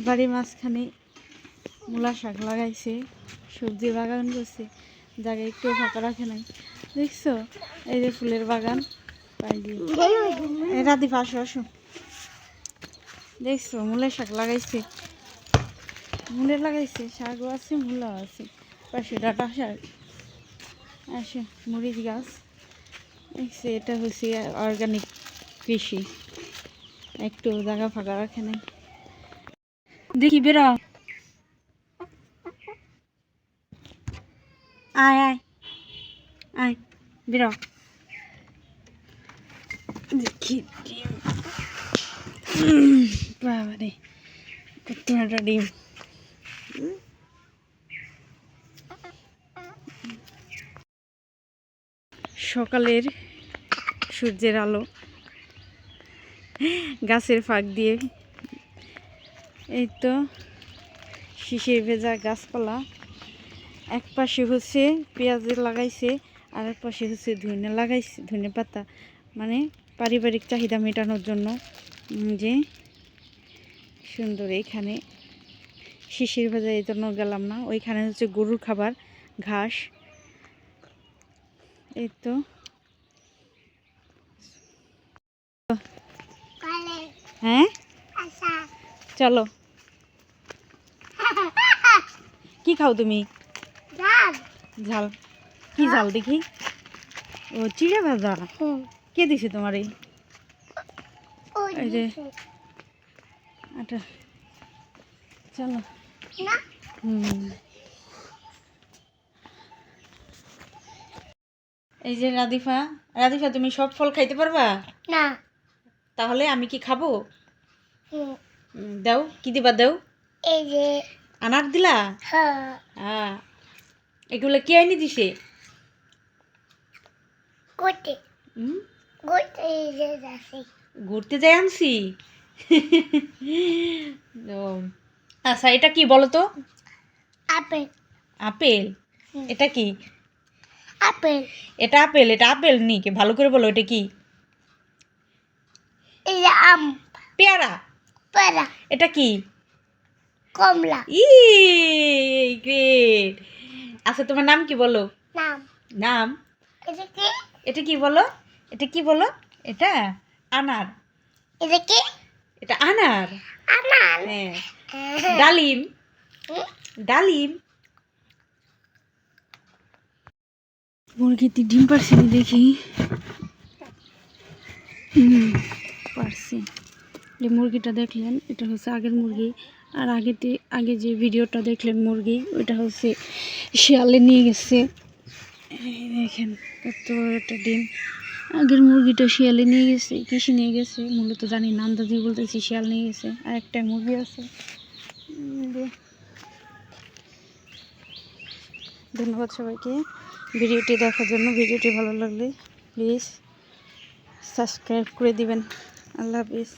বাড়ির মাঝখানে মূলা শাক লাগাইছে, সবজি বাগান করছে, জায়গায় একটু ফাঁকা রাখে নাই। দেখছো এই যে ফুলের বাগান, রাধি পাশে আসো। দেখছো মূলা শাক লাগাইছে, মূলে লাগাইছে, শাকও আছে, মূলাও আছে, পাশে ডাঁটা শাক আসে, মরিচ গাছ। দেখছি এটা হচ্ছে অর্গানিক কৃষি, একটু জায়গা ফাঁকা রাখে নাই। দেখি বেরো, আয় আয় আয় বেরো। দেখি ডিম, বাবারে কত একটা ডিম। সকালের সূর্যের আলো গাছের ফাঁক দিয়ে, এই তো শিশির ভেজা গাছপালা। এক পাশে হচ্ছে পেঁয়াজ লাগাইছে, আর এক পাশে হচ্ছে ধনে লাগাইছে, ধনে পাতা, মানে পারিবারিক চাহিদা মেটানোর জন্য। যে সুন্দর, এইখানে শিশির ভেজা এই জন্য গেলাম না, ওইখানে হচ্ছে গরুর খাবার ঘাস। এই তো হ্যাঁ চলো। কি খাও তুমি? ঝাল? কি ঝাল দেখি? ও চিড়ে ভাজা। কে দিছে তোমার? এই যে আটা, চলো। এই যে রাধিফা, রাধিফা তুমি সব ফল খাইতে পারবা না? তাহলে আমি কি খাবো? দাও, কি দিবা দাও? এই যে আনার দিলা? হ্যাঁ। এগুলো কে আনি দিছে? ঘুরতে যাই আনছি। আচ্ছা এটা কি বলো তো? আপেল। আপেল? এটা কি? আপেল। এটা আপেল? এটা আপেল নি, ভালো করে বলো, এটা কি? এটা আম। পেয়ারা? পেয়ারা। এটা কি? কমলা। গ্রেট। আচ্ছা তোমার নাম কি বলো? নাম। নাম? এটা কি? এটা কি বলো? এটা কি বলো? এটা আনার। এটা কি? এটা আনার। আনার? হ্যাঁ। ডালিম? ডালিম? মুরগিতে ডিম পারছি দেখি। পারছি। এই মুরগিটা দেখলেন, এটা হচ্ছে আগের মুরগি। আর আগে যে ভিডিওটা দেখলেন মুরগি, ওইটা হচ্ছে শিয়ালে নিয়ে গেছে। দেখেন কত একটা ডিম। আগের মুরগিটা শিয়ালে নিয়ে গেছে, কৃষি নিয়ে গেছে, মূলত জানি না, আন্দাজি বলতেছি শিয়াল নিয়ে গেছে। আর একটা মুরগি আছে। ধন্যবাদ সবাইকে ভিডিওটি দেখার জন্য। ভিডিওটি ভালো লাগলে প্লিজ সাবস্ক্রাইব করে দিবেন। আল্লাহ হাফিজ।